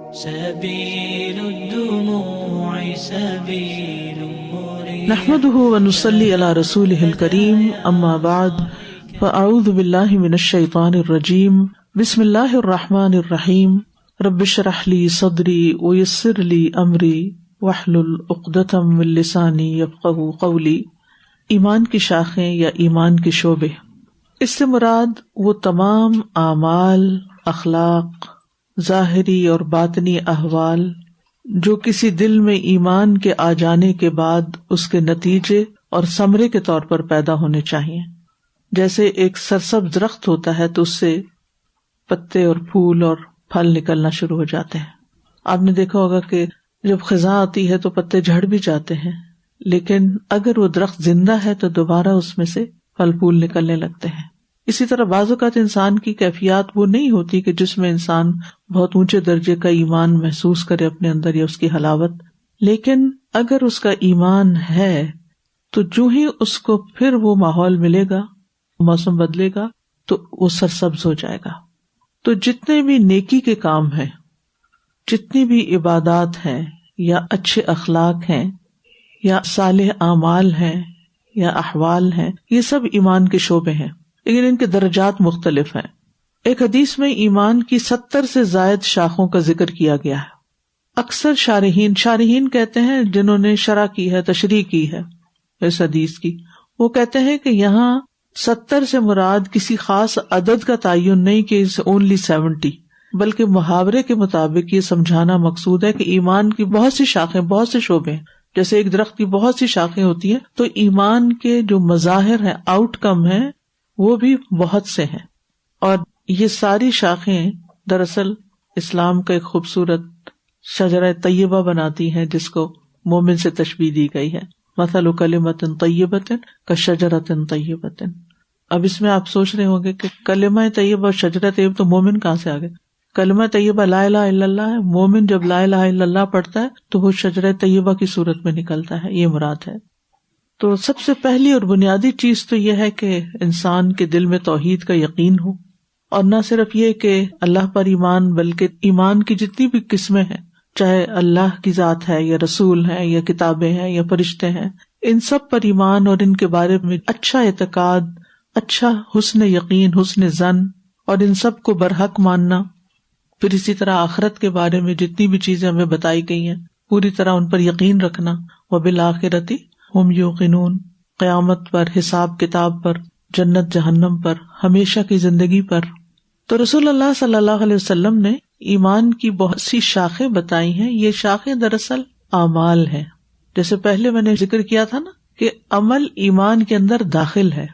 سبيل الدموع سبيل مريح نحمده ونصلي على رسوله الكريم اما بعد فاعوذ بالله من الشيطان الرجيم بسم الله الرحمن الرحيم رب اشرح لي صدري ويسر لي امري واحلل عقدة من لساني يفقهوا قولي۔ ایمان کی شاخیں یا ایمان کے شعبے، اس سے مراد وہ تمام اعمال، اخلاق، ظاہری اور باطنی احوال جو کسی دل میں ایمان کے آ جانے کے بعد اس کے نتیجے اور ثمرے کے طور پر پیدا ہونے چاہیے۔ جیسے ایک سرسبز درخت ہوتا ہے تو اس سے پتے اور پھول اور پھل نکلنا شروع ہو جاتے ہیں۔ آپ نے دیکھا ہوگا کہ جب خزاں آتی ہے تو پتے جھڑ بھی جاتے ہیں، لیکن اگر وہ درخت زندہ ہے تو دوبارہ اس میں سے پھل پھول نکلنے لگتے ہیں۔ اسی طرح بعض اوقات انسان کی کیفیات وہ نہیں ہوتی کہ جس میں انسان بہت اونچے درجے کا ایمان محسوس کرے اپنے اندر یا اس کی حلاوت، لیکن اگر اس کا ایمان ہے تو جو ہی اس کو پھر وہ ماحول ملے گا، موسم بدلے گا تو وہ سرسبز ہو جائے گا۔ تو جتنے بھی نیکی کے کام ہیں، جتنی بھی عبادات ہیں یا اچھے اخلاق ہیں یا صالح اعمال ہیں یا احوال ہیں، یہ سب ایمان کے شعبے ہیں، لیکن ان کے درجات مختلف ہیں۔ ایک حدیث میں ایمان کی 70 سے زائد شاخوں کا ذکر کیا گیا ہے۔ اکثر شارحین کہتے ہیں جنہوں نے شرح کی ہے، تشریح کی ہے اس حدیث کی، وہ کہتے ہیں کہ یہاں 70 سے مراد کسی خاص عدد کا تعین نہیں کہ اونلی 70، بلکہ محاورے کے مطابق یہ سمجھانا مقصود ہے کہ ایمان کی بہت سی شاخیں، بہت سے شعبے ہیں۔ جیسے ایک درخت کی بہت سی شاخیں ہوتی ہیں تو ایمان کے جو مظاہر ہیں، آؤٹ کم ہیں، وہ بھی بہت سے ہیں، اور یہ ساری شاخیں دراصل اسلام کا ایک خوبصورت شجرہ طیبہ بناتی ہیں جس کو مومن سے تشبیہ دی گئی ہے۔ مثل کلمۃ طیبۃ کشجرۃ طیبۃ۔ اب اس میں آپ سوچ رہے ہوں گے کہ کلمہ طیبہ اور شجرہ طیبہ تو مومن کہاں سے آ گئے؟ کلمہ طیبہ لا الہ الا اللہ ہے، مومن جب لا الہ الا اللہ پڑھتا ہے تو وہ شجرہ طیبہ کی صورت میں نکلتا ہے، یہ مراد ہے۔ تو سب سے پہلی اور بنیادی چیز تو یہ ہے کہ انسان کے دل میں توحید کا یقین ہو، اور نہ صرف یہ کہ اللہ پر ایمان، بلکہ ایمان کی جتنی بھی قسمیں ہیں، چاہے اللہ کی ذات ہے یا رسول ہے یا کتابیں ہیں یا فرشتے ہیں، ان سب پر ایمان اور ان کے بارے میں اچھا اعتقاد، اچھا حسن یقین، حسن ظن، اور ان سب کو برحق ماننا۔ پھر اسی طرح آخرت کے بارے میں جتنی بھی چیزیں ہمیں بتائی گئی ہیں پوری طرح ان پر یقین رکھنا۔ وبالآخرۃ ہم یوقنون، قیامت پر، حساب کتاب پر، جنت جہنم پر، ہمیشہ کی زندگی پر۔ تو رسول اللہ صلی اللہ علیہ وسلم نے ایمان کی بہت سی شاخیں بتائی ہیں۔ یہ شاخیں دراصل اعمال ہیں، جیسے پہلے میں نے ذکر کیا تھا نا کہ عمل ایمان کے اندر داخل ہے۔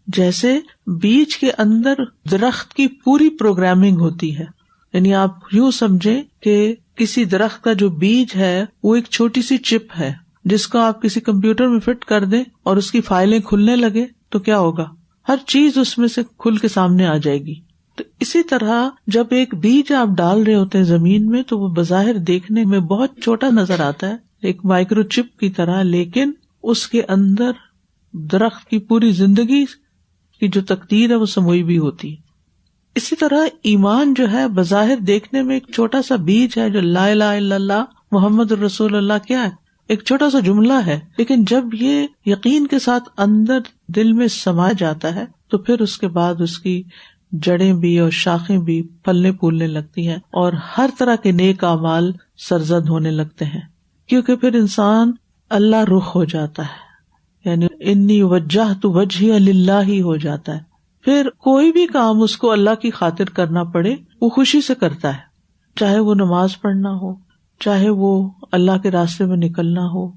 جیسے بیج کے اندر درخت کی پوری پروگرامنگ ہوتی ہے، یعنی آپ یوں سمجھیں کہ کسی درخت کا جو بیج ہے وہ ایک چھوٹی سی چپ ہے جس کو آپ کسی کمپیوٹر میں فٹ کر دیں اور اس کی فائلیں کھلنے لگے تو کیا ہوگا؟ ہر چیز اس میں سے کھل کے سامنے آ جائے گی۔ تو اسی طرح جب ایک بیج آپ ڈال رہے ہوتے ہیں زمین میں تو وہ بظاہر دیکھنے میں بہت چھوٹا نظر آتا ہے، ایک مائکرو چپ کی طرح، لیکن اس کے اندر درخت کی پوری زندگی کی جو تقدیر ہے وہ سموئی بھی ہوتی ہے۔ اسی طرح ایمان جو ہے بظاہر دیکھنے میں ایک چھوٹا سا بیج ہے، جو لا الہ الا اللہ محمد الرسول اللہ کیا ہے، ایک چھوٹا سا جملہ ہے، لیکن جب یہ یقین کے ساتھ اندر دل میں سما جاتا ہے تو پھر اس کے بعد اس کی جڑیں بھی اور شاخیں بھی پھلنے پھولنے لگتی ہیں اور ہر طرح کے نیک اعمال سرزد ہونے لگتے ہیں، کیونکہ پھر انسان اللہ رخ ہو جاتا ہے، یعنی انی وجہت وجہی للہ ہو جاتا ہے۔ پھر کوئی بھی کام اس کو اللہ کی خاطر کرنا پڑے وہ خوشی سے کرتا ہے، چاہے وہ نماز پڑھنا ہو، چاہے وہ اللہ کے راستے میں نکلنا ہو،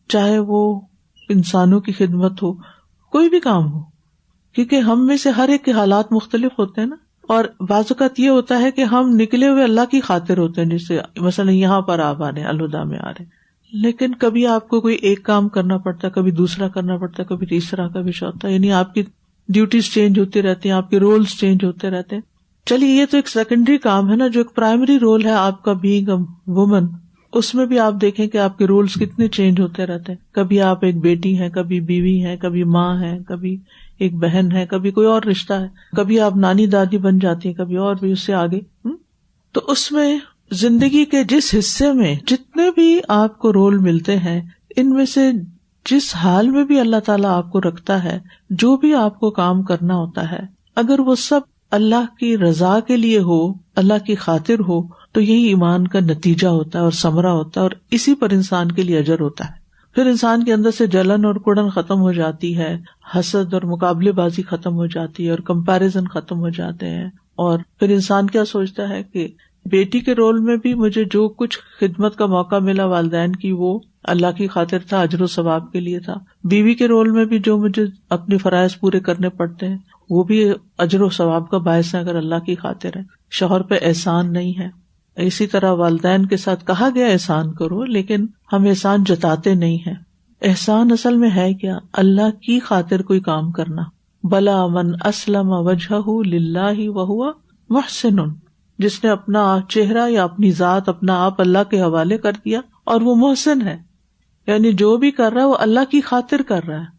چاہے وہ انسانوں کی خدمت ہو، کوئی بھی کام ہو، کیونکہ ہم میں سے ہر ایک کے حالات مختلف ہوتے ہیں نا، اور بعض اوقات یہ ہوتا ہے کہ ہم نکلے ہوئے اللہ کی خاطر ہوتے ہیں، جیسے مثلا یہاں پر آپ آ رہے ہیں، الہدا میں آ رہے ہیں، لیکن کبھی آپ کو کوئی ایک کام کرنا پڑتا ہے، کبھی دوسرا کرنا پڑتا ہے، کبھی تیسرا، کبھی چوتھا، یعنی آپ کی ڈیوٹیز چینج ہوتی رہتی ہیں، آپ کے رولز چینج ہوتے رہتے ہیں۔ چلیے یہ تو ایک سیکنڈری کام ہے نا، جو ایک پرائمری رول ہے آپ کا بینگ اے وومن، اس میں بھی آپ دیکھیں کہ آپ کے رولز کتنے چینج ہوتے رہتے ہیں۔ کبھی آپ ایک بیٹی ہیں، کبھی بیوی ہیں، کبھی ماں ہیں، کبھی ایک بہن ہے، کبھی کوئی اور رشتہ ہے، کبھی آپ نانی دادی بن جاتی ہیں، کبھی اور بھی اس سے آگے۔ تو اس میں زندگی کے جس حصے میں جتنے بھی آپ کو رول ملتے ہیں، ان میں سے جس حال میں بھی اللہ تعالیٰ آپ کو رکھتا ہے، جو بھی آپ کو کام کرنا ہوتا ہے، اگر وہ سب اللہ کی رضا کے لیے ہو، اللہ کی خاطر ہو، تو یہی ایمان کا نتیجہ ہوتا ہے اور ثمرہ ہوتا ہے، اور اسی پر انسان کے لیے اجر ہوتا ہے۔ پھر انسان کے اندر سے جلن اور کڑن ختم ہو جاتی ہے، حسد اور مقابلے بازی ختم ہو جاتی ہے، اور کمپیریزن ختم ہو جاتے ہیں، اور پھر انسان کیا سوچتا ہے کہ بیٹی کے رول میں بھی مجھے جو کچھ خدمت کا موقع ملا والدین کی، وہ اللہ کی خاطر تھا، اجر و ثواب کے لیے تھا۔ بیوی کے رول میں بھی جو مجھے اپنے فرائض پورے کرنے پڑتے ہیں، وہ بھی اجر و ثواب کا باعث ہے اگر اللہ کی خاطر ہے۔ شوہر پہ احسان نہیں ہے۔ اسی طرح والدین کے ساتھ کہا گیا احسان کرو، لیکن ہم احسان جتاتے نہیں ہیں۔ احسان اصل میں ہے کیا؟ اللہ کی خاطر کوئی کام کرنا۔ بلا من اسلم وجہہ للہ وہو محسن، جس نے اپنا چہرہ یا اپنی ذات، اپنا آپ اللہ کے حوالے کر دیا اور وہ محسن ہے، یعنی جو بھی کر رہا ہے وہ اللہ کی خاطر کر رہا ہے،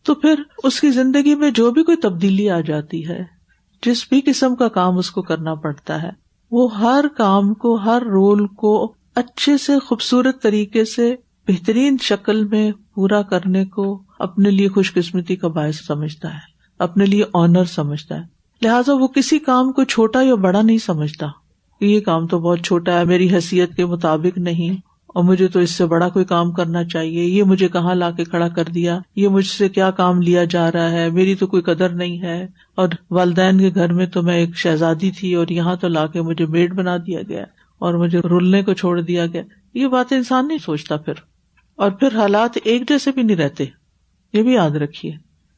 تو پھر اس کی زندگی میں جو بھی کوئی تبدیلی آ جاتی ہے، جس بھی قسم کا کام اس کو کرنا پڑتا ہے، وہ ہر کام کو، ہر رول کو اچھے سے، خوبصورت طریقے سے، بہترین شکل میں پورا کرنے کو اپنے لیے خوش قسمتی کا باعث سمجھتا ہے، اپنے لیے آنر سمجھتا ہے۔ لہٰذا وہ کسی کام کو چھوٹا یا بڑا نہیں سمجھتا کہ یہ کام تو بہت چھوٹا ہے، میری حیثیت کے مطابق نہیں، اور مجھے تو اس سے بڑا کوئی کام کرنا چاہیے، یہ مجھے کہاں لا کے کھڑا کر دیا، یہ مجھ سے کیا کام لیا جا رہا ہے، میری تو کوئی قدر نہیں ہے، اور والدین کے گھر میں تو میں ایک شہزادی تھی اور یہاں تو لا کے مجھے میڈ بنا دیا گیا اور مجھے رولنے کو چھوڑ دیا گیا۔ یہ باتیں انسان نہیں سوچتا پھر، اور پھر حالات ایک جیسے بھی نہیں رہتے، یہ بھی یاد رکھیے۔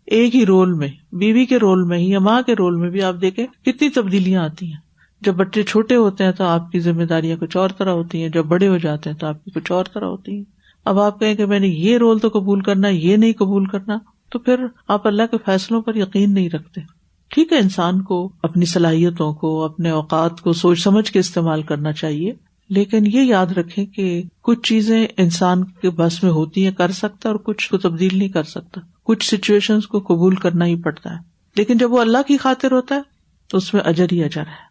ایک ہی رول میں، بیوی کے رول میں ہی یا ماں کے رول میں بھی آپ دیکھیں کتنی تبدیلیاں آتی ہیں۔ جب بچے چھوٹے ہوتے ہیں تو آپ کی ذمہ داریاں کچھ اور طرح ہوتی ہیں، جب بڑے ہو جاتے ہیں تو آپ کی کچھ اور طرح ہوتی ہیں۔ اب آپ کہیں کہ میں نے یہ رول تو قبول کرنا، یہ نہیں قبول کرنا، تو پھر آپ اللہ کے فیصلوں پر یقین نہیں رکھتے۔ ٹھیک ہے، انسان کو اپنی صلاحیتوں کو، اپنے اوقات کو سوچ سمجھ کے استعمال کرنا چاہیے، لیکن یہ یاد رکھیں کہ کچھ چیزیں انسان کے بس میں ہوتی ہیں، کر سکتا، اور کچھ کو تبدیل نہیں کر سکتا، کچھ سچویشنز کو قبول کرنا ہی پڑتا ہے، لیکن جب وہ اللہ کی خاطر ہوتا ہے تو اس میں اجر ہی اجر ہے،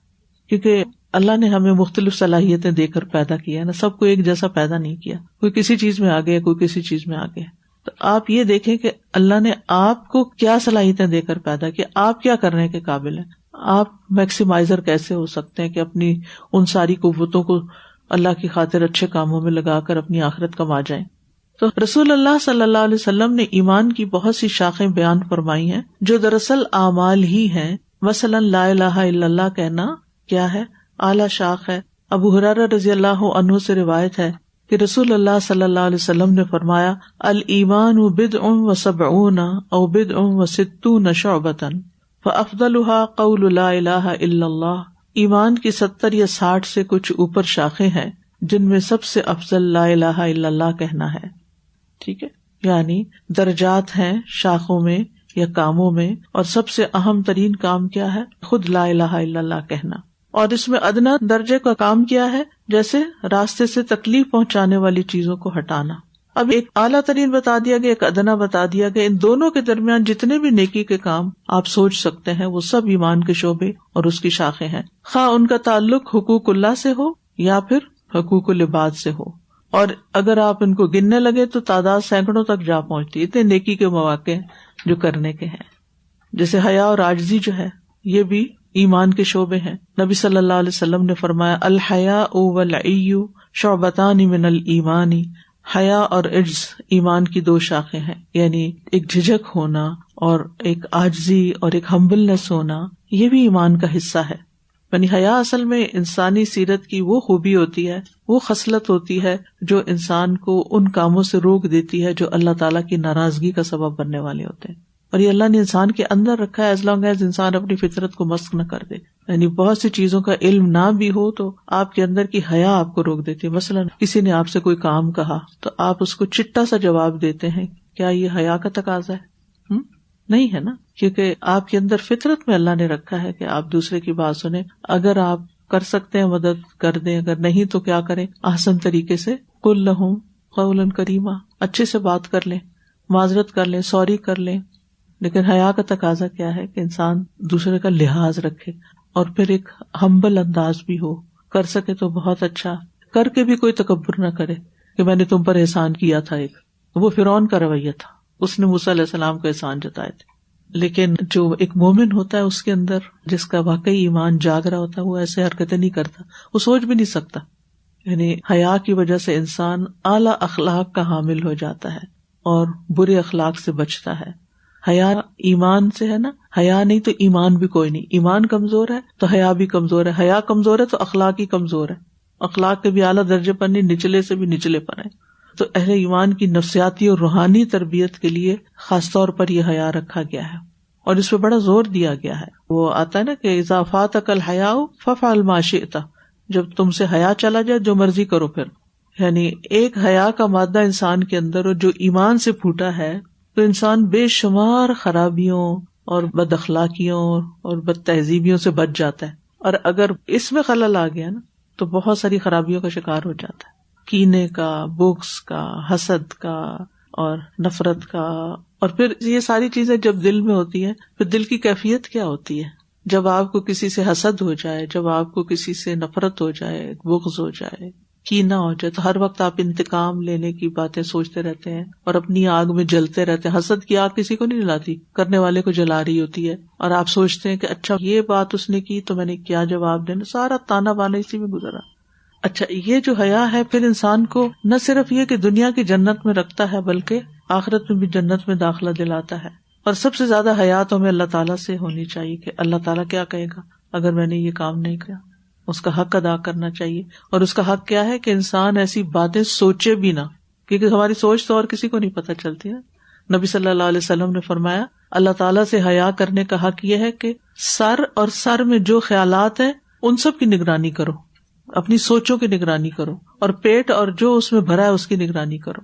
کیونکہ اللہ نے ہمیں مختلف صلاحیتیں دے کر پیدا کیا ہے نا، سب کو ایک جیسا پیدا نہیں کیا، کوئی کسی چیز میں آگے ہے، کوئی کسی چیز میں آگے ہے۔ تو آپ یہ دیکھیں کہ اللہ نے آپ کو کیا صلاحیتیں دے کر پیدا کیا، آپ کیا کرنے کے قابل ہیں، آپ میکسیمائزر کیسے ہو سکتے ہیں کہ اپنی ان ساری قوتوں کو اللہ کی خاطر اچھے کاموں میں لگا کر اپنی آخرت کما جائیں۔ تو رسول اللہ صلی اللہ علیہ وسلم نے ایمان کی بہت سی شاخیں بیان فرمائی ہیں جو دراصل اعمال ہی ہیں۔ مثلا لا الہ الا اللہ کہنا کیا ہے؟ اعلیٰ شاخ ہے۔ ابو ہریرہ رضی اللہ عنہ سے روایت ہے کہ رسول اللہ صلی اللہ علیہ وسلم نے فرمایا، الایمان بدع وسبعون او بدع وستون شعبۃ فافضلها قول لا الہ الا اللہ۔ ایمان کی 70 یا 60 سے کچھ اوپر شاخیں ہیں جن میں سب سے افضل لا الہ الا اللہ کہنا ہے۔ ٹھیک ہے، یعنی درجات ہیں شاخوں میں یا کاموں میں، اور سب سے اہم ترین کام کیا ہے؟ خود لا الہ الا اللہ کہنا۔ اور اس میں ادنا درجے کا کام کیا ہے؟ جیسے راستے سے تکلیف پہنچانے والی چیزوں کو ہٹانا۔ اب ایک اعلیٰ ترین بتا دیا گیا، ایک ادنا بتا دیا گیا، ان دونوں کے درمیان جتنے بھی نیکی کے کام آپ سوچ سکتے ہیں وہ سب ایمان کے شعبے اور اس کی شاخیں ہیں، خواہ ان کا تعلق حقوق اللہ سے ہو یا پھر حقوق العباد سے ہو۔ اور اگر آپ ان کو گننے لگے تو تعداد سینکڑوں تک جا پہنچتی، اتنے نیکی کے مواقع ہیں جو کرنے کے ہیں۔ جیسے حیا اور عاجزی جو ہے، یہ بھی ایمان کے شعبے ہیں۔ نبی صلی اللہ علیہ وسلم نے فرمایا، الحیاء والعی شعبتان من الایمان۔ حیا اور عجز ایمان کی 2 شاخیں ہیں، یعنی ایک جھجک ہونا اور ایک عاجزی اور ایک ہمبلنس ہونا، یہ بھی ایمان کا حصہ ہے۔ یعنی حیا اصل میں انسانی سیرت کی وہ خوبی ہوتی ہے، وہ خصلت ہوتی ہے جو انسان کو ان کاموں سے روک دیتی ہے جو اللہ تعالیٰ کی ناراضگی کا سبب بننے والے ہوتے ہیں، اور یہ اللہ نے انسان کے اندر رکھا ہے ایز لانگ ایز انسان اپنی فطرت کو مسخ نہ کر دے۔ یعنی بہت سی چیزوں کا علم نہ بھی ہو تو آپ کے اندر کی حیا آپ کو روک دیتی ہے۔ مثلا کسی نے آپ سے کوئی کام کہا تو آپ اس کو چٹا سا جواب دیتے ہیں، کیا یہ حیا کا تقاضا ہے؟ نہیں ہے نا، کیونکہ آپ کے اندر فطرت میں اللہ نے رکھا ہے کہ آپ دوسرے کی بات سنیں، اگر آپ کر سکتے ہیں مدد کر دیں، اگر نہیں تو کیا کریں؟ احسن طریقے سے قل لہم قولا کریما، اچھے سے بات کر لیں، معذرت کر لیں، سوری کر لیں۔ لیکن حیا کا تقاضا کیا ہے کہ انسان دوسرے کا لحاظ رکھے اور پھر ایک ہمبل انداز بھی ہو، کر سکے تو بہت اچھا، کر کے بھی کوئی تکبر نہ کرے کہ میں نے تم پر احسان کیا تھا. ایک وہ فرعون کا رویہ تھا، اس نے موسیٰ علیہ السلام کو احسان جتائے تھے. لیکن جو ایک مومن ہوتا ہے اس کے اندر جس کا واقعی ایمان جاگ رہا ہوتا ہے وہ ایسے حرکتیں نہیں کرتا، وہ سوچ بھی نہیں سکتا. یعنی حیا کی وجہ سے انسان اعلی اخلاق کا حامل ہو جاتا ہے اور برے اخلاق سے بچتا ہے. حیا ایمان سے ہے نا، حیا نہیں تو ایمان بھی کوئی نہیں. ایمان کمزور ہے تو حیا بھی کمزور ہے، حیا کمزور ہے تو اخلاق ہی کمزور ہے. اخلاق کے بھی اعلیٰ درجے پر نہیں، نچلے سے بھی نچلے پر ہیں. تو اہل ایمان کی نفسیاتی اور روحانی تربیت کے لیے خاص طور پر یہ حیا رکھا گیا ہے اور اس پہ بڑا زور دیا گیا ہے. وہ آتا ہے نا کہ اذا فاتک الحیاء فافعل ما شئت، جب تم سے حیا چلا جائے جو مرضی کرو پھر. یعنی ایک حیا کا مادہ انسان کے اندر جو ایمان سے پھوٹا ہے تو انسان بے شمار خرابیوں اور بد اخلاقیوں اور بد تہذیبیوں سے بچ جاتا ہے. اور اگر اس میں خلل آ گیا نا تو بہت ساری خرابیوں کا شکار ہو جاتا ہے، کینے کا، بغض کا، حسد کا اور نفرت کا. اور پھر یہ ساری چیزیں جب دل میں ہوتی ہیں پھر دل کی کیفیت کیا ہوتی ہے. جب آپ کو کسی سے حسد ہو جائے، جب آپ کو کسی سے نفرت ہو جائے، بغض ہو جائے، کینہ ہو جائے، تو ہر وقت آپ انتقام لینے کی باتیں سوچتے رہتے ہیں اور اپنی آگ میں جلتے رہتے ہیں. حسد کی آگ کسی کو نہیں جلاتی، کرنے والے کو جلا رہی ہوتی ہے. اور آپ سوچتے ہیں کہ اچھا یہ بات اس نے کی تو میں نے کیا جواب دینا، سارا تانا بانا اسی میں گزرا. اچھا یہ جو حیا ہے پھر انسان کو نہ صرف یہ کہ دنیا کی جنت میں رکھتا ہے بلکہ آخرت میں بھی جنت میں داخلہ دلاتا ہے. اور سب سے زیادہ حیا تو ہمیں اللہ تعالیٰ سے ہونی چاہیے کہ اللہ تعالیٰ کیا کہے گا اگر میں نے یہ کام نہیں کیا. اس کا حق ادا کرنا چاہیے. اور اس کا حق کیا ہے کہ انسان ایسی باتیں سوچے بھی نہ، کیونکہ ہماری سوچ تو اور کسی کو نہیں پتہ چلتی نا. نبی صلی اللہ علیہ وسلم نے فرمایا اللہ تعالیٰ سے حیا کرنے کا حق یہ ہے کہ سر اور سر میں جو خیالات ہیں ان سب کی نگرانی کرو، اپنی سوچوں کی نگرانی کرو، اور پیٹ اور جو اس میں بھرا ہے اس کی نگرانی کرو.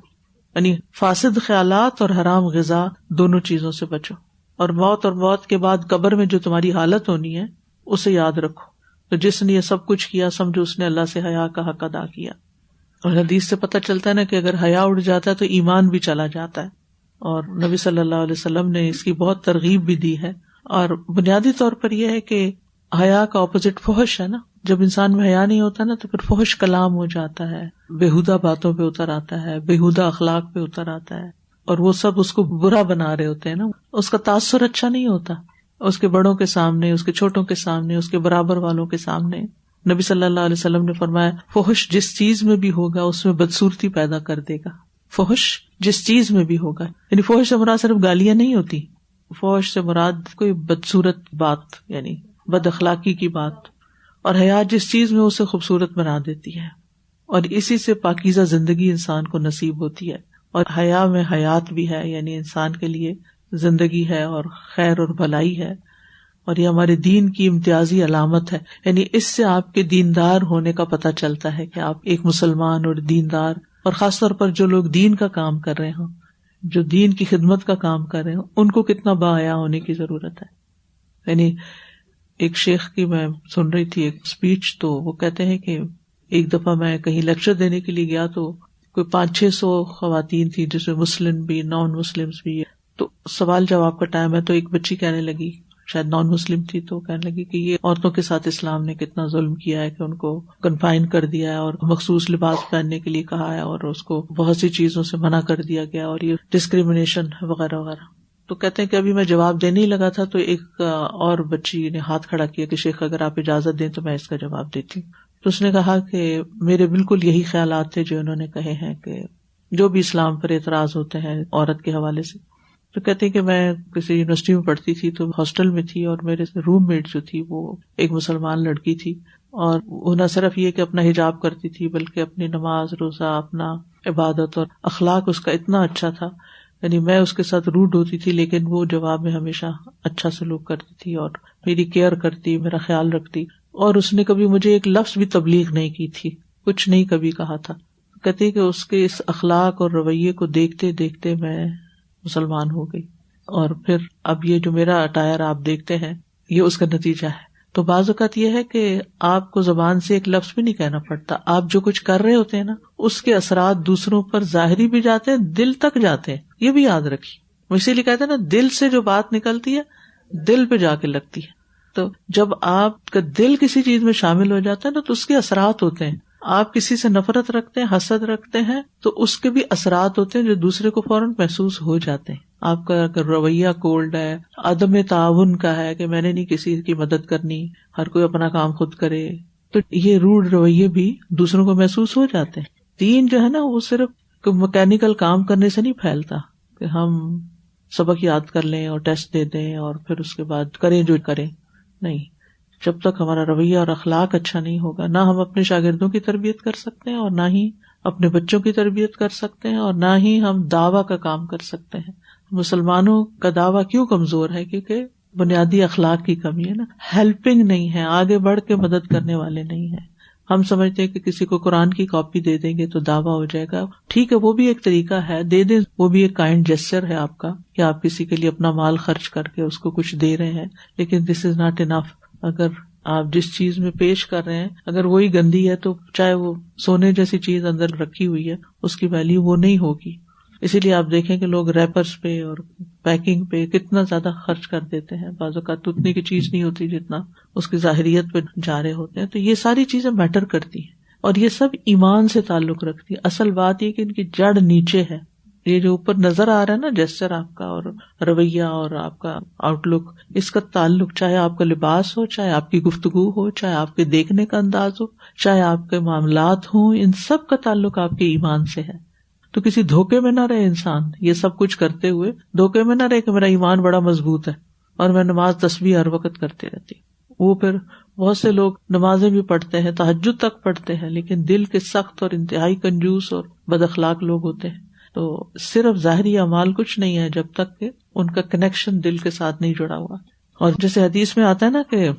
یعنی فاسد خیالات اور حرام غذا دونوں چیزوں سے بچو. اور موت کے بعد قبر میں جو تمہاری حالت ہونی ہے اسے یاد رکھو. تو جس نے یہ سب کچھ کیا سمجھو اس نے اللہ سے حیا کا حق ادا کیا. اور حدیث سے پتہ چلتا ہے نا کہ اگر حیا اڑ جاتا ہے تو ایمان بھی چلا جاتا ہے. اور نبی صلی اللہ علیہ وسلم نے اس کی بہت ترغیب بھی دی ہے. اور بنیادی طور پر یہ ہے کہ حیا کا اپوزٹ فحش ہے نا. جب انسان میں حیا نہیں ہوتا نا تو پھر فحش کلام ہو جاتا ہے، بےہودہ باتوں پہ اتر آتا ہے، بےہودہ اخلاق پہ اتر آتا ہے، اور وہ سب اس کو برا بنا رہے ہوتے ہیں نا. اس کا تاثر اچھا نہیں ہوتا اس کے بڑوں کے سامنے، اس کے چھوٹوں کے سامنے، اس کے برابر والوں کے سامنے. نبی صلی اللہ علیہ وسلم نے فرمایا فحش جس چیز میں بھی ہوگا اس میں بدصورتی پیدا کر دے گا. فحش جس چیز میں بھی ہوگا، یعنی فحش سے مراد صرف گالیاں نہیں ہوتی، فحش سے مراد کوئی بدصورت بات، یعنی بد اخلاقی کی بات. اور حیا جس چیز میں اسے خوبصورت بنا دیتی ہے، اور اسی سے پاکیزہ زندگی انسان کو نصیب ہوتی ہے. اور حیا میں حیات بھی ہے، یعنی انسان کے لیے زندگی ہے اور خیر اور بھلائی ہے. اور یہ ہمارے دین کی امتیازی علامت ہے. یعنی اس سے آپ کے دیندار ہونے کا پتہ چلتا ہے کہ آپ ایک مسلمان اور دیندار، اور خاص طور پر جو لوگ دین کا کام کر رہے ہوں، جو دین کی خدمت کا کام کر رہے ہوں، ان کو کتنا باحیا ہونے کی ضرورت ہے. یعنی ایک شیخ کی میں سن رہی تھی ایک اسپیچ، تو وہ کہتے ہیں کہ ایک دفعہ میں کہیں لیکچر دینے کے لیے گیا تو کوئی 500-600 خواتین تھی جس میں مسلم بھی نان مسلمس بھی. تو سوال جواب کا ٹائم ہے تو ایک بچی کہنے لگی، شاید نان مسلم تھی، تو کہنے لگی کہ یہ عورتوں کے ساتھ اسلام نے کتنا ظلم کیا ہے کہ ان کو کنفائن کر دیا ہے اور مخصوص لباس پہننے کے لیے کہا ہے اور اس کو بہت سی چیزوں سے منع کر دیا گیا اور یہ ڈسکریمنیشن وغیرہ وغیرہ. تو کہتے ہیں کہ ابھی میں جواب دینے ہی لگا تھا تو ایک اور بچی نے ہاتھ کھڑا کیا کہ شیخ اگر آپ اجازت دیں تو میں اس کا جواب دیتی ہوں. تو اس نے کہا کہ میرے بالکل یہی خیالات تھے جو انہوں نے کہے ہیں کہ جو بھی اسلام پر اعتراض ہوتے ہیں عورت کے حوالے سے. تو کہتے ہیں کہ میں کسی یونیورسٹی میں پڑھتی تھی تو ہاسٹل میں تھی اور میرے روم میٹ جو تھی وہ ایک مسلمان لڑکی تھی، اور وہ نہ صرف یہ کہ اپنا حجاب کرتی تھی بلکہ اپنی نماز روزہ، اپنا عبادت اور اخلاق اس کا اتنا اچھا تھا. یعنی میں اس کے ساتھ روڈ ہوتی تھی لیکن وہ جواب میں ہمیشہ اچھا سلوک کرتی تھی اور میری کیئر کرتی، میرا خیال رکھتی. اور اس نے کبھی مجھے ایک لفظ بھی تبلیغ نہیں کی تھی، کچھ نہیں کبھی کہا تھا. کہتی کہ اس کے اس اخلاق اور رویے کو دیکھتے دیکھتے میں مسلمان ہو گئی. اور پھر اب یہ جو میرا اٹائر آپ دیکھتے ہیں یہ اس کا نتیجہ ہے. تو بعض اوقات یہ ہے کہ آپ کو زبان سے ایک لفظ بھی نہیں کہنا پڑتا، آپ جو کچھ کر رہے ہوتے ہیں نا اس کے اثرات دوسروں پر ظاہری بھی جاتے ہیں، دل تک جاتے ہیں. یہ بھی یاد رکھیے، اسی لیے کہتے ہیں نا دل سے جو بات نکلتی ہے دل پہ جا کے لگتی ہے. تو جب آپ کا دل کسی چیز میں شامل ہو جاتا ہے نا تو اس کے اثرات ہوتے ہیں. آپ کسی سے نفرت رکھتے ہیں, حسد رکھتے ہیں, تو اس کے بھی اثرات ہوتے ہیں جو دوسرے کو فوراً محسوس ہو جاتے ہیں. آپ کا اگر رویہ کولڈ ہے, عدم تعاون کا ہے کہ میں نے نہیں کسی کی مدد کرنی, ہر کوئی اپنا کام خود کرے, تو یہ روڈ رویے بھی دوسروں کو محسوس ہو جاتے ہیں. دین جو ہے نا وہ صرف مکینیکل کام کرنے سے نہیں پھیلتا کہ ہم سبق یاد کر لیں اور ٹیسٹ دے دیں اور پھر اس کے بعد کریں جو کریں. نہیں, جب تک ہمارا رویہ اور اخلاق اچھا نہیں ہوگا, نہ ہم اپنے شاگردوں کی تربیت کر سکتے ہیں اور نہ ہی اپنے بچوں کی تربیت کر سکتے ہیں اور نہ ہی ہم دعویٰ کا کام کر سکتے ہیں. مسلمانوں کا دعویٰ کیوں کمزور ہے؟ کیونکہ بنیادی اخلاق کی کمی ہے نا, ہیلپنگ نہیں ہے, آگے بڑھ کے مدد کرنے والے نہیں ہیں. ہم سمجھتے ہیں کہ کسی کو قرآن کی کاپی دے دیں گے تو دعویٰ ہو جائے گا. ٹھیک ہے, وہ بھی ایک طریقہ ہے, دے دیں, وہ بھی ایک کائنڈ جیسچر ہے آپ کا کہ آپ کسی کے لیے اپنا مال خرچ کر کے اس کو کچھ دے رہے ہیں, لیکن دس از ناٹ انف. اگر آپ جس چیز میں پیش کر رہے ہیں اگر وہی گندی ہے تو چاہے وہ سونے جیسی چیز اندر رکھی ہوئی ہے اس کی ویلیو وہ نہیں ہوگی. اسی لیے آپ دیکھیں کہ لوگ ریپرز پہ اور پیکنگ پہ کتنا زیادہ خرچ کر دیتے ہیں. بعض اوقات اتنی کی چیز نہیں ہوتی جتنا اس کی ظاہریت پہ جا رہے ہوتے ہیں. تو یہ ساری چیزیں میٹر کرتی ہیں اور یہ سب ایمان سے تعلق رکھتی ہے. اصل بات یہ کہ ان کی جڑ نیچے ہے. یہ جو اوپر نظر آ رہا ہے نا جیسچر آپ کا اور رویہ اور آپ کا آؤٹ لک, اس کا تعلق چاہے آپ کا لباس ہو, چاہے آپ کی گفتگو ہو, چاہے آپ کے دیکھنے کا انداز ہو, چاہے آپ کے معاملات ہوں, ان سب کا تعلق آپ کے ایمان سے ہے. تو کسی دھوکے میں نہ رہے انسان, یہ سب کچھ کرتے ہوئے دھوکے میں نہ رہے کہ میرا ایمان بڑا مضبوط ہے اور میں نماز تسبیح ہر وقت کرتے رہتی. وہ پھر بہت سے لوگ نمازیں بھی پڑھتے ہیں, تہجد تک پڑھتے ہیں, لیکن دل کے سخت اور انتہائی کنجوس اور بد اخلاق لوگ ہوتے ہیں. تو صرف ظاہری اعمال کچھ نہیں ہے جب تک کہ ان کا کنیکشن دل کے ساتھ نہیں جڑا ہوا. اور جیسے حدیث میں آتا ہے نا کہ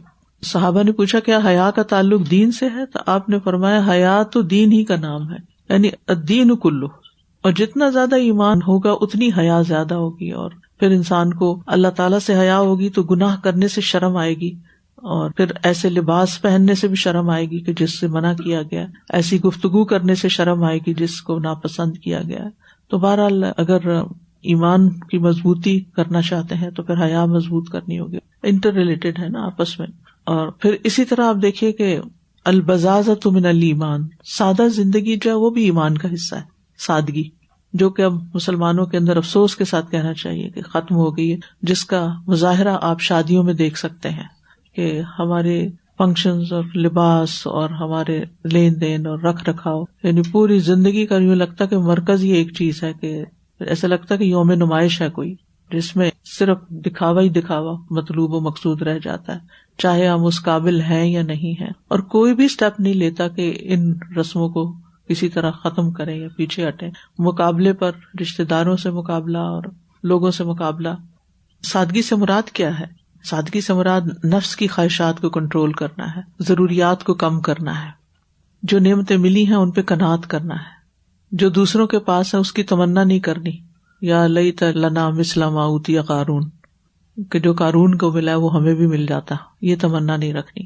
صحابہ نے پوچھا کیا حیا کا تعلق دین سے ہے, تو آپ نے فرمایا حیا تو دین ہی کا نام ہے, یعنی الدین کلو. اور جتنا زیادہ ایمان ہوگا اتنی حیا زیادہ ہوگی, اور پھر انسان کو اللہ تعالیٰ سے حیا ہوگی تو گناہ کرنے سے شرم آئے گی, اور پھر ایسے لباس پہننے سے بھی شرم آئے گی کہ جس سے منع کیا گیا, ایسی گفتگو کرنے سے شرم آئے گی جس کو ناپسند کیا گیا. تو بہرحال اگر ایمان کی مضبوطی کرنا چاہتے ہیں تو پھر حیا مضبوط کرنی ہوگی, انٹر ریلیٹڈ ہے نا آپس میں. اور پھر اسی طرح آپ دیکھیے کہ البزازۃ من الایمان, سادہ زندگی جو ہے وہ بھی ایمان کا حصہ ہے. سادگی جو کہ اب مسلمانوں کے اندر افسوس کے ساتھ کہنا چاہیے کہ ختم ہو گئی ہے, جس کا مظاہرہ آپ شادیوں میں دیکھ سکتے ہیں کہ ہمارے فنکشنز اور لباس اور ہمارے لین دین اور رکھ رکھاؤ, یعنی پوری زندگی کا یوں لگتا کہ مرکز یہ ایک چیز ہے, کہ ایسا لگتا کہ یوم نمائش ہے کوئی, جس میں صرف دکھاوا ہی دکھاوا مطلوب و مقصود رہ جاتا ہے, چاہے ہم اس قابل ہیں یا نہیں ہیں. اور کوئی بھی اسٹیپ نہیں لیتا کہ ان رسموں کو کسی طرح ختم کریں یا پیچھے ہٹیں. مقابلے پر رشتہ داروں سے مقابلہ اور لوگوں سے مقابلہ. سادگی سے مراد کیا ہے؟ سادگی سے مراد نفس کی خواہشات کو کنٹرول کرنا ہے, ضروریات کو کم کرنا ہے, جو نعمتیں ملی ہیں ان پہ قناعت کرنا ہے, جو دوسروں کے پاس ہے اس کی تمنا نہیں کرنی, یا لیت لنا مثل ما اوتی قارون, کہ جو قارون کو ملا ہے وہ ہمیں بھی مل جاتا, یہ تمنا نہیں رکھنی.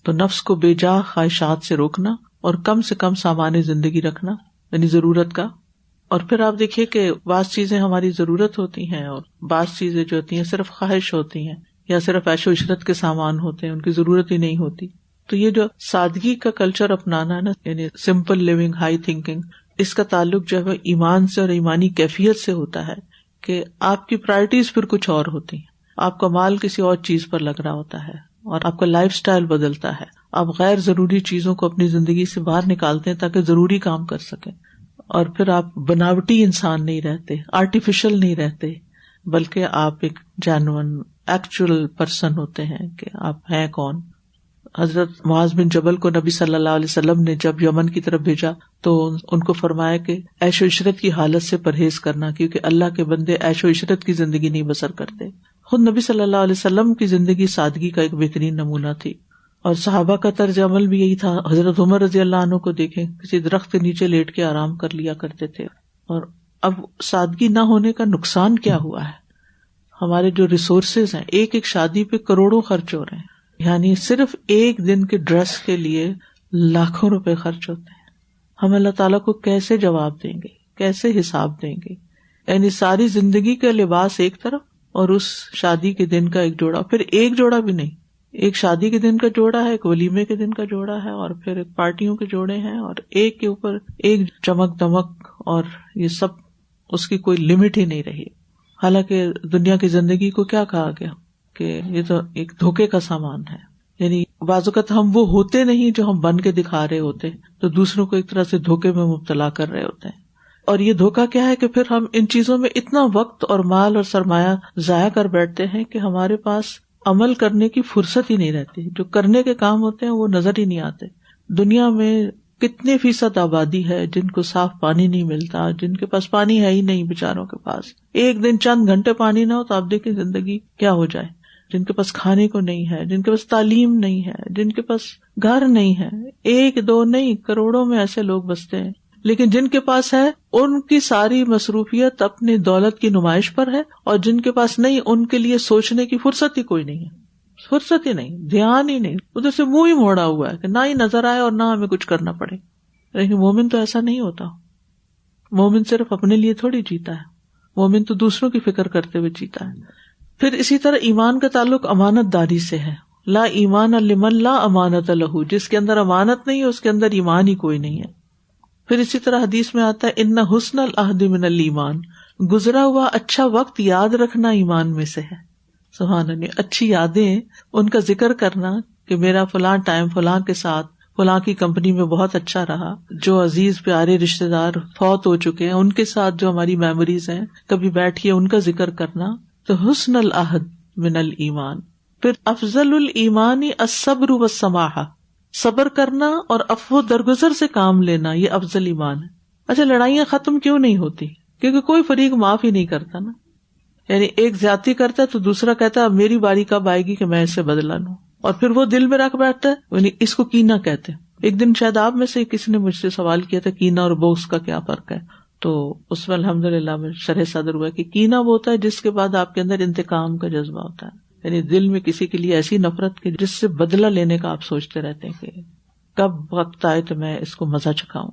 تو نفس کو بے جا خواہشات سے روکنا اور کم سے کم سامان زندگی رکھنا, یعنی ضرورت کا. اور پھر آپ دیکھیے کہ بعض چیزیں ہماری ضرورت ہوتی ہیں اور بعض چیزیں جو ہوتی ہیں صرف خواہش ہوتی ہیں یا صرف عیش و عشرت کے سامان ہوتے ہیں, ان کی ضرورت ہی نہیں ہوتی. تو یہ جو سادگی کا کلچر اپنانا ہے نا, یعنی سمپل لیونگ, ہائی تھنکنگ, اس کا تعلق جو ہے ایمان سے اور ایمانی کیفیت سے ہوتا ہے کہ آپ کی پرائرٹیز پھر کچھ اور ہوتی ہیں, آپ کا مال کسی اور چیز پر لگ رہا ہوتا ہے اور آپ کا لائف سٹائل بدلتا ہے. آپ غیر ضروری چیزوں کو اپنی زندگی سے باہر نکالتے ہیں تاکہ ضروری کام کر سکیں, اور پھر آپ بناوٹی انسان نہیں رہتے, آرٹیفیشل نہیں رہتے, بلکہ آپ ایک جینوئن ایکچوئل پرسن ہوتے ہیں کہ آپ ہیں کون. حضرت معاذ بن جبل کو نبی صلی اللہ علیہ وسلم نے جب یمن کی طرف بھیجا تو ان کو فرمایا کہ عیش و عشرت کی حالت سے پرہیز کرنا, کیونکہ اللہ کے بندے عیش و عشرت کی زندگی نہیں بسر کرتے. خود نبی صلی اللہ علیہ وسلم کی زندگی سادگی کا ایک بہترین نمونہ تھی, اور صحابہ کا طرز عمل بھی یہی تھا. حضرت عمر رضی اللہ عنہ کو دیکھیں, کسی درخت کے نیچے لیٹ کے آرام کر لیا کرتے تھے. اور اب سادگی نہ ہونے کا نقصان کیا ہوا ہے؟ ہمارے جو ریسورسز ہیں, ایک ایک شادی پہ کروڑوں خرچ ہو رہے ہیں, یعنی صرف ایک دن کے ڈریس کے لیے لاکھوں روپے خرچ ہوتے ہیں. ہم اللہ تعالیٰ کو کیسے جواب دیں گے, کیسے حساب دیں گے؟ یعنی ساری زندگی کا لباس ایک طرف اور اس شادی کے دن کا ایک جوڑا, پھر ایک جوڑا بھی نہیں, ایک شادی کے دن کا جوڑا ہے، ایک ولیمے کے دن کا جوڑا ہے، اور پھر ایک پارٹیوں کے جوڑے ہیں، اور ایک کے اوپر ایک چمک دمک، اور یہ سب اس کی کوئی لمٹ ہی نہیں رہی. حالانکہ دنیا کی زندگی کو کیا کہا گیا کہ یہ تو ایک دھوکے کا سامان ہے. یعنی بعض اوقات ہم وہ ہوتے نہیں جو ہم بن کے دکھا رہے ہوتے، تو دوسروں کو ایک طرح سے دھوکے میں مبتلا کر رہے ہوتے ہیں. اور یہ دھوکا کیا ہے کہ پھر ہم ان چیزوں میں اتنا وقت اور مال اور سرمایہ ضائع کر بیٹھتے ہیں کہ ہمارے پاس عمل کرنے کی فرصت ہی نہیں رہتی. جو کرنے کے کام ہوتے ہیں وہ نظر ہی نہیں آتے. دنیا میں کتنے فیصد آبادی ہے جن کو صاف پانی نہیں ملتا، جن کے پاس پانی ہے ہی نہیں بیچاروں کے پاس. ایک دن چند گھنٹے پانی نہ ہو تو آپ دیکھیں زندگی کیا ہو جائے. جن کے پاس کھانے کو نہیں ہے، جن کے پاس تعلیم نہیں ہے، جن کے پاس گھر نہیں ہے، ایک دو نہیں کروڑوں میں ایسے لوگ بستے ہیں. لیکن جن کے پاس ہے ان کی ساری مصروفیت اپنی دولت کی نمائش پر ہے، اور جن کے پاس نہیں ان کے لیے سوچنے کی فرصت ہی کوئی نہیں ہے. فرصت ہی نہیں، دھیان ہی نہیں، ادھر سے منہ ہی موڑا ہوا ہے کہ نہ ہی نظر آئے اور نہ ہمیں کچھ کرنا پڑے. لیکن مومن تو ایسا نہیں ہوتا. مومن صرف اپنے لیے تھوڑی جیتا ہے، مومن تو دوسروں کی فکر کرتے ہوئے جیتا ہے. پھر اسی طرح ایمان کا تعلق امانت داری سے ہے. لا ایمان لمن لا امانت لہ، جس کے اندر امانت نہیں ہے اس کے اندر ایمان ہی کوئی نہیں ہے. پھر اسی طرح حدیث میں آتا ہے ان حسن العہد من الایمان، گزرا ہوا اچھا وقت یاد رکھنا ایمان میں سے ہے. سبحان اللہ، اچھی یادیں ان کا ذکر کرنا کہ میرا فلاں ٹائم فلاں کے ساتھ فلاں کی کمپنی میں بہت اچھا رہا، جو عزیز پیارے رشتہ دار فوت ہو چکے ہیں ان کے ساتھ جو ہماری میموریز ہیں کبھی بیٹھیے ان کا ذکر کرنا. تو حسن العہد من الایمان. پھر افضل الایمان الصبر والسماحہ، صبر کرنا اور عفو درگزر سے کام لینا، یہ افضل ایمان ہے. اچھا، لڑائیاں ختم کیوں نہیں ہوتی؟ کیونکہ کوئی فریق معاف ہی نہیں کرتا نا. یعنی ایک زیادتی کرتا ہے تو دوسرا کہتا ہے اب میری باری کب آئے گی کہ میں اس سے بدلہ لوں، اور پھر وہ دل میں رکھ بیٹھتا ہے. یعنی اس کو کینہ کہتے ہیں. ایک دن شاید آپ میں سے کسی نے مجھ سے سوال کیا تھا کینہ اور بغض کا کیا فرق ہے، تو اس میں الحمدللہ میں شرح صدر ہوا کہ کینہ وہ ہوتا ہے جس کے بعد آپ کے اندر انتقام کا جذبہ ہوتا ہے. یعنی دل میں کسی کے لیے ایسی نفرت کہ جس سے بدلہ لینے کا آپ سوچتے رہتے ہیں کہ کب وقت آئے تو میں اس کو مزہ چکھاؤں.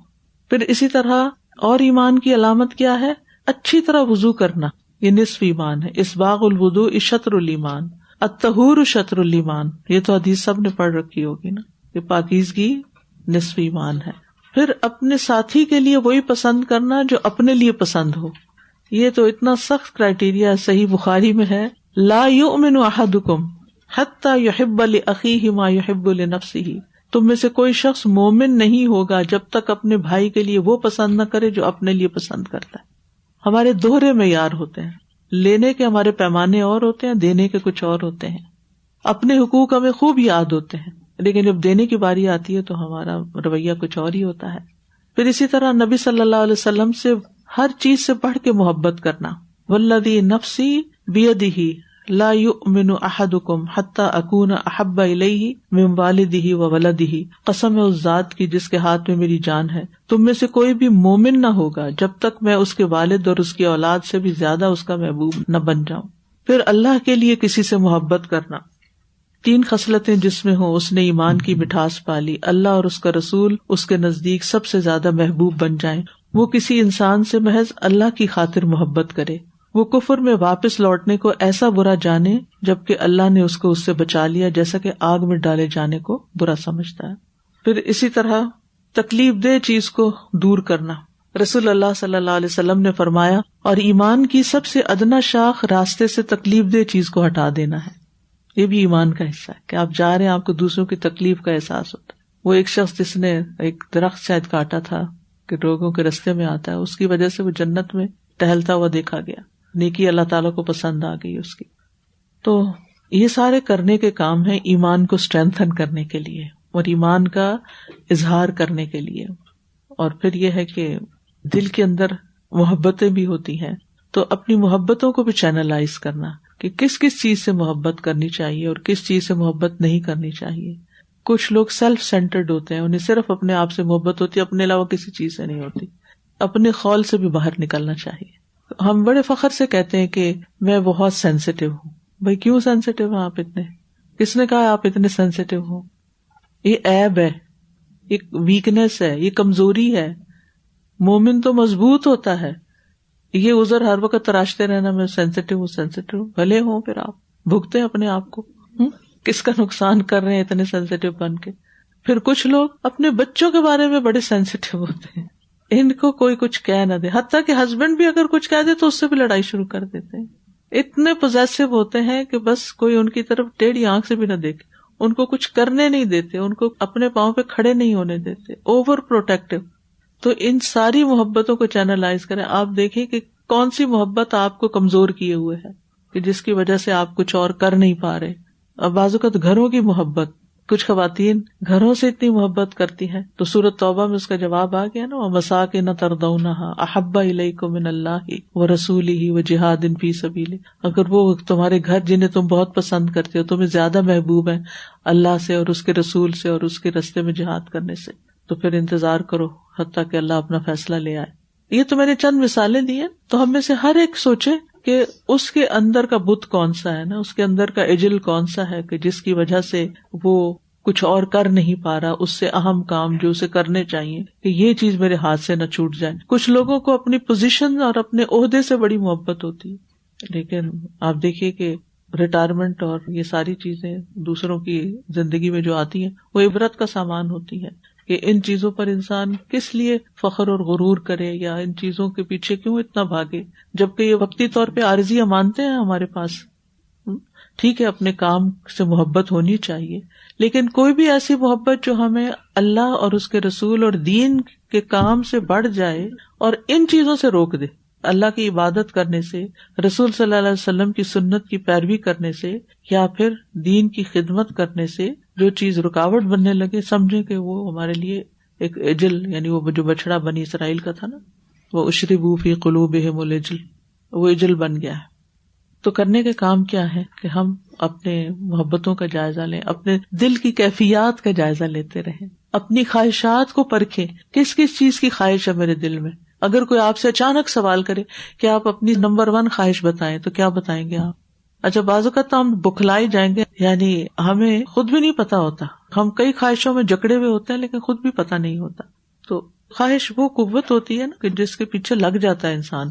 پھر اسی طرح اور ایمان کی علامت کیا ہے؟ اچھی طرح وضو کرنا، یہ نصف ایمان ہے. اسباغ الوضوء شطر الایمان، الطہور شطر الایمان. یہ تو حدیث سب نے پڑھ رکھی ہوگی نا کہ پاکیزگی نصف ایمان ہے. پھر اپنے ساتھی کے لیے وہی پسند کرنا جو اپنے لیے پسند ہو. یہ تو اتنا سخت کرائٹیریا صحیح بخاری میں ہے، لا یؤمن احدکم حتی یحب لاخیہ ما یحب لنفسہ. تم میں سے کوئی شخص مومن نہیں ہوگا جب تک اپنے بھائی کے لیے وہ پسند نہ کرے جو اپنے لیے پسند کرتا ہے. ہمارے دوہرے معیار ہوتے ہیں، لینے کے ہمارے پیمانے اور ہوتے ہیں، دینے کے کچھ اور ہوتے ہیں. اپنے حقوق ہمیں خوب یاد ہوتے ہیں، لیکن جب دینے کی باری آتی ہے تو ہمارا رویہ کچھ اور ہی ہوتا ہے. پھر اسی طرح نبی صلی اللہ علیہ وسلم سے ہر چیز سے بڑھ کے محبت کرنا. والذی نفسی بیدہ لا یؤمن احدکم حتی اکون احب الیہ من والدہ وولدہ. قسم ہے اس ذات کی جس کے ہاتھ میں میری جان ہے، تم میں سے کوئی بھی مومن نہ ہوگا جب تک میں اس کے والد اور اس کی اولاد سے بھی زیادہ اس کا محبوب نہ بن جاؤں. پھر اللہ کے لیے کسی سے محبت کرنا. 3 خصلتیں جس میں ہوں اس نے ایمان کی مٹھاس پالی، اللہ اور اس کا رسول اس کے نزدیک سب سے زیادہ محبوب بن جائیں. وہ کسی انسان سے محض اللہ کی خاطر محبت کرے. وہ کفر میں واپس لوٹنے کو ایسا برا جانے جبکہ اللہ نے اس کو اس سے بچا لیا، جیسا کہ آگ میں ڈالے جانے کو برا سمجھتا ہے. پھر اسی طرح تکلیف دہ چیز کو دور کرنا. رسول اللہ صلی اللہ علیہ وسلم نے فرمایا، اور ایمان کی سب سے ادنا شاخ راستے سے تکلیف دہ چیز کو ہٹا دینا ہے. یہ بھی ایمان کا حصہ ہے کہ آپ جا رہے ہیں، آپ کو دوسروں کی تکلیف کا احساس ہوتا ہے. وہ ایک شخص جس نے ایک درخت شاید کاٹا تھا کہ لوگوں کے رستے میں آتا ہے، اس کی وجہ سے وہ جنت میں ٹہلتا ہوا دیکھا گیا. نیکی اللہ تعالیٰ کو پسند آ گئی اس کی. تو یہ سارے کرنے کے کام ہیں ایمان کو اسٹرینتھن کرنے کے لیے اور ایمان کا اظہار کرنے کے لیے. اور پھر یہ ہے کہ دل کے اندر محبتیں بھی ہوتی ہیں تو اپنی محبتوں کو بھی چینلائز کرنا کہ کس کس چیز سے محبت کرنی چاہیے اور کس چیز سے محبت نہیں کرنی چاہیے. کچھ لوگ سیلف سینٹرڈ ہوتے ہیں، انہیں صرف اپنے آپ سے محبت ہوتی ہے، اپنے علاوہ کسی چیز سے نہیں ہوتی. اپنے خول سے بھی باہر نکلنا چاہیے. ہم بڑے فخر سے کہتے ہیں کہ میں بہت سینسیٹیو ہوں. بھائی کیوں سینسیٹیو ہیں آپ اتنے؟ کس نے کہا آپ اتنے سینسیٹیو ہو؟ یہ عیب ہے، یہ ویکنیس ہے، یہ کمزوری ہے. مومن تو مضبوط ہوتا ہے. یہ عذر ہر وقت تراشتے رہنا میں سینسیٹیو ہوں، بھلے ہوں پھر آپ بھگتے اپنے آپ کو. کس کا نقصان کر رہے ہیں اتنے سینسیٹیو بن کے. پھر کچھ لوگ اپنے بچوں کے بارے میں بڑے سینسیٹیو ہوتے ہیں، ان کو کوئی کچھ کہہ نہ دے، حتیٰ کہ ہسبینڈ بھی اگر کچھ کہہ دے تو اس سے بھی لڑائی شروع کر دیتے ہیں. اتنے پوزیسو ہوتے ہیں کہ بس کوئی ان کی طرف ٹیڑھی آنکھ سے بھی نہ دیکھے، ان کو کچھ کرنے نہیں دیتے، ان کو اپنے پاؤں پہ کھڑے نہیں ہونے دیتے، اوور پروٹیکٹیو. تو ان ساری محبتوں کو چینلائز کریں. آپ دیکھیں کہ کون سی محبت آپ کو کمزور کیے ہوئے ہے کہ جس کی وجہ سے آپ کچھ اور کر نہیں پا رہے. اب بعض اوقات گھروں کی محبت، کچھ خواتین گھروں سے اتنی محبت کرتی ہیں تو سورۃ توبہ میں اس کا جواب آ گیا نا، وَمَسَاكِنَ تَرْضَوْنَهَا أَحَبَّ إِلَيْكُم مِّنَ اللَّهِ وَرَسُولِهِ وَجِهَادٍ فِي سَبِيلِهِ. اگر وہ تمہارے گھر جنہیں تم بہت پسند کرتے ہو تمہیں زیادہ محبوب ہیں اللہ سے اور اس کے رسول سے اور اس کے راستے میں جہاد کرنے سے، تو پھر انتظار کرو حتیٰ کہ اللہ اپنا فیصلہ لے آئے. یہ تو میں نے چند مثالیں دی ہیں. تو ہم میں سے ہر ایک سوچے کہ اس کے اندر کا بت کون سا ہے نا، اس کے اندر کا اجل کون سا ہے کہ جس کی وجہ سے وہ کچھ اور کر نہیں پا رہا، اس سے اہم کام جو اسے کرنے چاہیے کہ یہ چیز میرے ہاتھ سے نہ چھوٹ جائے. کچھ لوگوں کو اپنی پوزیشن اور اپنے عہدے سے بڑی محبت ہوتی ہے، لیکن آپ دیکھیے کہ ریٹائرمنٹ اور یہ ساری چیزیں دوسروں کی زندگی میں جو آتی ہیں وہ عبرت کا سامان ہوتی ہے کہ ان چیزوں پر انسان کس لیے فخر اور غرور کرے یا ان چیزوں کے پیچھے کیوں اتنا بھاگے، جبکہ یہ وقتی طور پہ عارضی امانتیں ہیں ہمارے پاس. ٹھیک ہے اپنے کام سے محبت ہونی چاہیے، لیکن کوئی بھی ایسی محبت جو ہمیں اللہ اور اس کے رسول اور دین کے کام سے بڑھ جائے اور ان چیزوں سے روک دے، اللہ کی عبادت کرنے سے، رسول صلی اللہ علیہ وسلم کی سنت کی پیروی کرنے سے یا پھر دین کی خدمت کرنے سے جو چیز رکاوٹ بننے لگے، سمجھے کہ وہ ہمارے لیے ایک اجل، یعنی وہ جو بچڑا بنی اسرائیل کا تھا نا، وہ اشربوا فی قلوبہم الاجل، وہ اجل بن گیا ہے. تو کرنے کے کام کیا ہے کہ ہم اپنے محبتوں کا جائزہ لیں، اپنے دل کی کیفیات کا جائزہ لیتے رہیں، اپنی خواہشات کو پرکھیں، کس کس چیز کی خواہش ہے میرے دل میں. اگر کوئی آپ سے اچانک سوال کرے کہ آپ اپنی نمبر 1 خواہش بتائیں تو کیا بتائیں گے آپ؟ اچھا بعض اوقات تو ہم بکھلائی جائیں گے، یعنی ہمیں خود بھی نہیں پتا ہوتا، ہم کئی خواہشوں میں جکڑے ہوئے ہوتے ہیں لیکن خود بھی پتا نہیں ہوتا. تو خواہش وہ قوت ہوتی ہے نا کہ جس کے پیچھے لگ جاتا ہے انسان،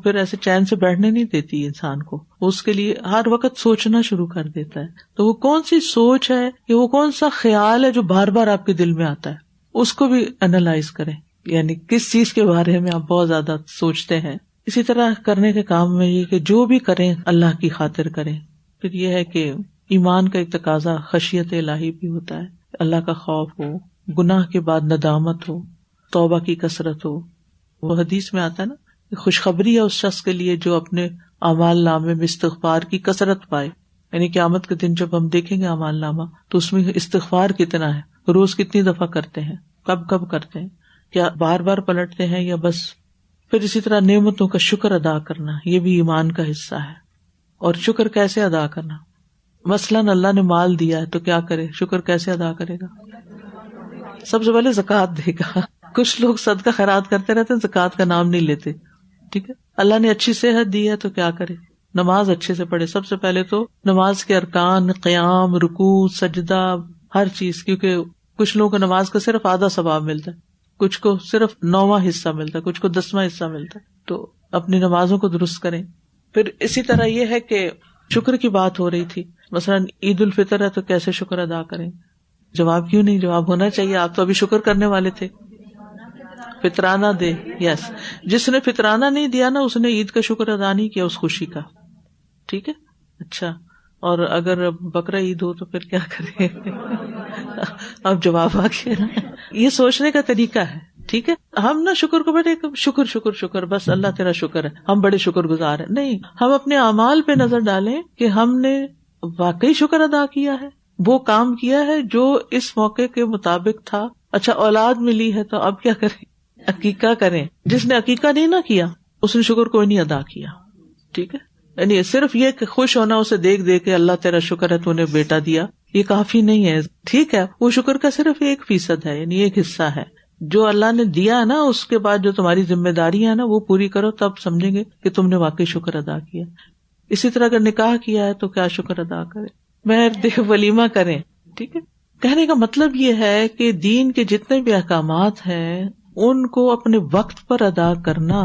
پھر ایسے چین سے بیٹھنے نہیں دیتی انسان کو، اس کے لیے ہر وقت سوچنا شروع کر دیتا ہے. تو وہ کون سی سوچ ہے کہ وہ کون سا خیال ہے جو بار بار آپ کے دل میں آتا ہے، اس کو بھی انالائز کریں، یعنی کس چیز کے بارے میں آپ بہت زیادہ سوچتے ہیں. اسی طرح کرنے کے کام میں یہ کہ جو بھی کریں اللہ کی خاطر کریں. پھر یہ ہے کہ ایمان کا ایک تقاضا خشیت الہی بھی ہوتا ہے، اللہ کا خوف ہو، گناہ کے بعد ندامت ہو، توبہ کی کثرت ہو. وہ حدیث میں آتا ہے نا، خوشخبری ہے اس شخص کے لیے جو اپنے اعمال نامے میں استغفار کی کثرت پائے. یعنی قیامت کے دن جب ہم دیکھیں گے اعمال نامہ تو اس میں استغفار کتنا ہے، روز کتنی دفعہ کرتے ہیں، کب کرتے ہیں، کیا بار بار پلٹتے ہیں یا بس. پھر اسی طرح نعمتوں کا شکر ادا کرنا، یہ بھی ایمان کا حصہ ہے. اور شکر کیسے ادا کرنا؟ مثلاً اللہ نے مال دیا ہے تو کیا کرے، شکر کیسے ادا کرے گا؟ سب سے پہلے زکوٰۃ دے گا. کچھ لوگ صدقہ خیرات کرتے رہتے ہیں، زکوٰۃ کا نام نہیں لیتے. ٹھیک ہے، اللہ نے اچھی صحت دی ہے تو کیا کرے، نماز اچھے سے پڑھے. سب سے پہلے تو نماز کے ارکان، قیام، رکوع، سجدہ، ہر چیز، کیونکہ کچھ لوگوں کو نماز کا صرف آدھا ثواب ملتا ہے، کچھ کو صرف 9واں حصہ ملتا ہے، کچھ کو 10واں حصہ ملتا ہے. تو اپنی نمازوں کو درست کریں. پھر اسی طرح یہ ہے کہ شکر کی بات ہو رہی تھی، مثلاً عید الفطر ہے تو کیسے شکر ادا کریں؟ جواب کیوں نہیں؟ جواب ہونا چاہیے. آپ تو ابھی شکر کرنے والے تھے. فطرانہ دے، یس. جس نے فطرانہ نہیں دیا نا اس نے عید کا شکر ادا نہیں کیا، اس خوشی کا. ٹھیک ہے، اچھا. اور اگر بقرہ عید ہو تو پھر کیا کریں؟ اب جواب آ گیا. یہ سوچنے کا طریقہ ہے. ٹھیک ہے، ہم نا شکر کو بیٹھے شکر شکر شکر، بس اللہ تیرا شکر ہے، ہم بڑے شکر گزار ہیں. نہیں، ہم اپنے اعمال پہ نظر ڈالیں کہ ہم نے واقعی شکر ادا کیا ہے، وہ کام کیا ہے جو اس موقع کے مطابق تھا. اچھا اولاد ملی ہے تو اب کیا کریں؟ عقیقہ کریں. جس نے عقیقہ نہیں نہ کیا اس نے شکر کوئی نہیں ادا کیا. ٹھیک ہے، یعنی صرف یہ کہ خوش ہونا اسے دیکھ دے کے اللہ تیرا شکر ہے تو نے بیٹا دیا، یہ کافی نہیں ہے. ٹھیک ہے، وہ شکر کا صرف 1% ہے، یعنی ایک حصہ ہے. جو اللہ نے دیا ہے نا اس کے بعد جو تمہاری ذمہ داری ہے نا وہ پوری کرو، تب سمجھیں گے کہ تم نے واقعی شکر ادا کیا. اسی طرح اگر نکاح کیا ہے تو کیا شکر ادا کرے، مہر دے، ولیمہ کریں. ٹھیک ہے، کہنے کا مطلب یہ ہے کہ دین کے جتنے بھی احکامات ہیں ان کو اپنے وقت پر ادا کرنا،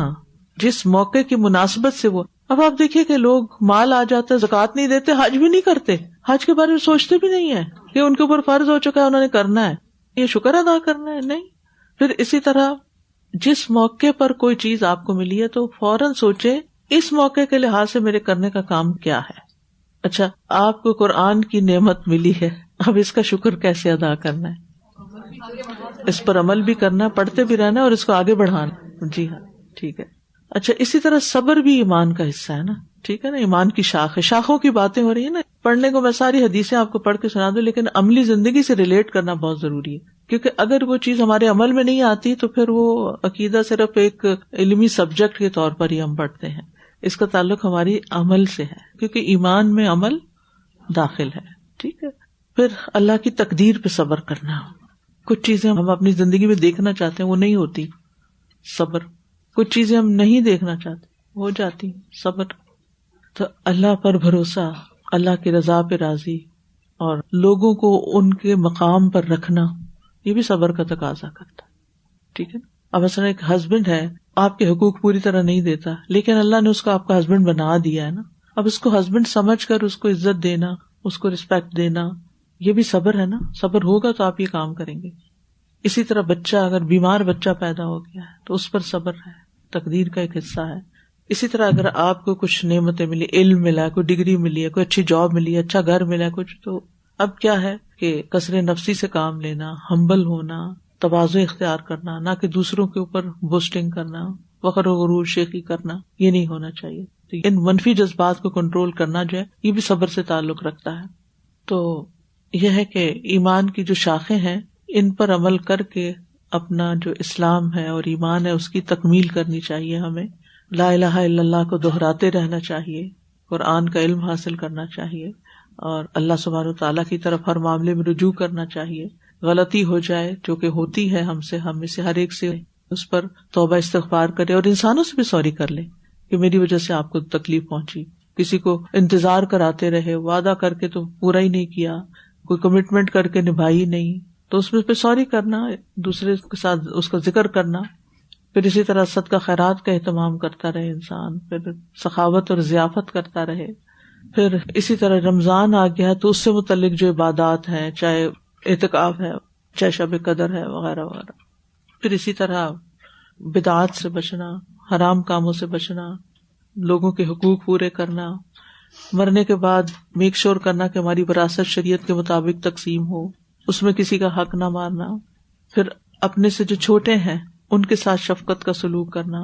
جس موقع کی مناسبت سے وہ. اب آپ دیکھیے کہ لوگ مال آ جاتا ہے، زکوٰۃ نہیں دیتے، حج بھی نہیں کرتے، حج کے بارے میں سوچتے بھی نہیں ہے کہ ان کے اوپر فرض ہو چکا ہے، انہوں نے کرنا ہے، یہ شکر ادا کرنا ہے، نہیں. پھر اسی طرح جس موقع پر کوئی چیز آپ کو ملی ہے تو فوراً سوچے اس موقع کے لحاظ سے میرے کرنے کا کام کیا ہے. اچھا، آپ کو قرآن کی نعمت ملی ہے، اب اس کا شکر کیسے ادا کرنا ہے؟ اس پر عمل بھی کرنا، پڑھتے بھی رہنا اور اس کو آگے بڑھانا. جی ہاں، ٹھیک ہے. اچھا، اسی طرح صبر بھی ایمان کا حصہ ہے نا، ٹھیک ہے نا، ایمان کی شاخ ہے. شاخوں کی باتیں ہو رہی ہیں نا، پڑھنے کو میں ساری حدیثیں آپ کو پڑھ کے سنا دوں، لیکن عملی زندگی سے ریلیٹ کرنا بہت ضروری ہے، کیونکہ اگر وہ چیز ہمارے عمل میں نہیں آتی تو پھر وہ عقیدہ صرف ایک علمی سبجیکٹ کے طور پر ہی ہم پڑھتے ہیں. اس کا تعلق ہماری عمل سے ہے، کیونکہ ایمان میں عمل داخل ہے. ٹھیک ہے. پھر اللہ کی تقدیر پہ صبر کرنا. کچھ چیزیں ہم اپنی زندگی میں دیکھنا چاہتے ہیں، وہ نہیں ہوتی، صبر. کچھ چیزیں ہم نہیں دیکھنا چاہتے، ہو جاتی، صبر. تو اللہ پر بھروسہ، اللہ کی رضا پہ راضی، اور لوگوں کو ان کے مقام پر رکھنا، یہ بھی صبر کا تقاضا کرتا ہے. ٹھیک ہے. اب مثلا ایک ہسبینڈ ہے، آپ کے حقوق پوری طرح نہیں دیتا، لیکن اللہ نے اس کو آپ کا ہسبینڈ بنا دیا ہے نا، اب اس کو ہسبینڈ سمجھ کر اس کو عزت دینا، اس کو رسپیکٹ دینا، یہ بھی صبر ہے نا. صبر ہوگا تو آپ یہ کام کریں گے. اسی طرح بچہ، اگر بیمار بچہ پیدا ہو گیا ہے تو اس پر صبر ہے، تقدیر کا ایک حصہ ہے. اسی طرح اگر آپ کو کچھ نعمتیں ملی، علم ملا، کوئی ڈگری ملی ہے، کوئی اچھی جاب ملی ہے، اچھا گھر ملا ہے کچھ، تو اب کیا ہے کہ کثر نفسی سے کام لینا، ہمبل ہونا، تواضع اختیار کرنا، نہ کہ دوسروں کے اوپر بوسٹنگ کرنا، فخر و غرور شیخی کرنا، یہ نہیں ہونا چاہیے. تو ان منفی جذبات کو کنٹرول کرنا جو ہے یہ بھی صبر سے تعلق رکھتا ہے. تو یہ ہے کہ ایمان کی جو شاخیں ہیں ان پر عمل کر کے اپنا جو اسلام ہے اور ایمان ہے اس کی تکمیل کرنی چاہیے. ہمیں لا الہ الا اللہ کو دہراتے رہنا چاہیے، قرآن کا علم حاصل کرنا چاہیے، اور اللہ سبحانہ وتعالیٰ کی طرف ہر معاملے میں رجوع کرنا چاہیے. غلطی ہو جائے جو کہ ہوتی ہے ہم میں سے ہر ایک سے، اس پر توبہ استغفار کرے، اور انسانوں سے بھی سوری کر لے کہ میری وجہ سے آپ کو تکلیف پہنچی. کسی کو انتظار کراتے رہے، وعدہ کر کے تو پورا ہی نہیں کیا، کوئی کمٹمنٹ کر کے نبھائی نہیں، تو اس میں پہ سوری کرنا، دوسرے کے ساتھ اس کا ذکر کرنا. پھر اسی طرح صدقہ خیرات کا اہتمام کرتا رہے انسان، پھر سخاوت اور ضیافت کرتا رہے. پھر اسی طرح رمضان آ گیا تو اس سے متعلق جو عبادات ہیں، چاہے اعتکاف ہے، چاہے شب قدر ہے، وغیرہ وغیرہ. پھر اسی طرح بدعات سے بچنا، حرام کاموں سے بچنا، لوگوں کے حقوق پورے کرنا، مرنے کے بعد میک شور کرنا کہ ہماری وراثت شریعت کے مطابق تقسیم ہو، اس میں کسی کا حق نہ مارنا. پھر اپنے سے جو چھوٹے ہیں ان کے ساتھ شفقت کا سلوک کرنا،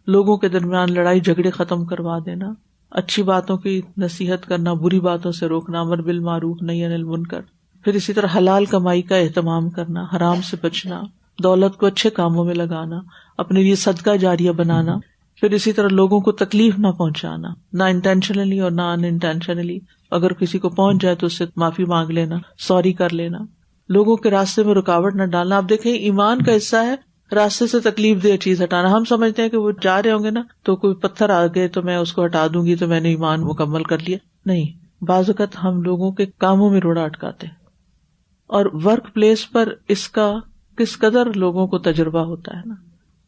لوگوں کے درمیان لڑائی جھگڑے ختم کروا دینا، اچھی باتوں کی نصیحت کرنا، بری باتوں سے روکنا، امر بالمعروف نہی عن المنکر. پھر اسی طرح حلال کمائی کا اہتمام کرنا، حرام سے بچنا، دولت کو اچھے کاموں میں لگانا، اپنے لیے صدقہ جاریہ بنانا. پھر اسی طرح لوگوں کو تکلیف نہ پہنچانا، نہ انٹینشنلی اور نہ ان انٹینشنلی. اگر کسی کو پہنچ جائے تو اس سے معافی مانگ لینا، سوری کر لینا. لوگوں کے راستے میں رکاوٹ نہ ڈالنا. آپ دیکھیں ایمان کا حصہ ہے راستے سے تکلیف دہ چیز ہٹانا. ہم سمجھتے ہیں کہ وہ جا رہے ہوں گے نا تو کوئی پتھر آ گئے تو میں اس کو ہٹا دوں گی تو میں نے ایمان مکمل کر لیا. نہیں، بعض اوقات ہم لوگوں کے کاموں میں روڑا اٹکاتے ہیں، اور ورک پلیس پر اس کا کس قدر لوگوں کو تجربہ ہوتا ہے نا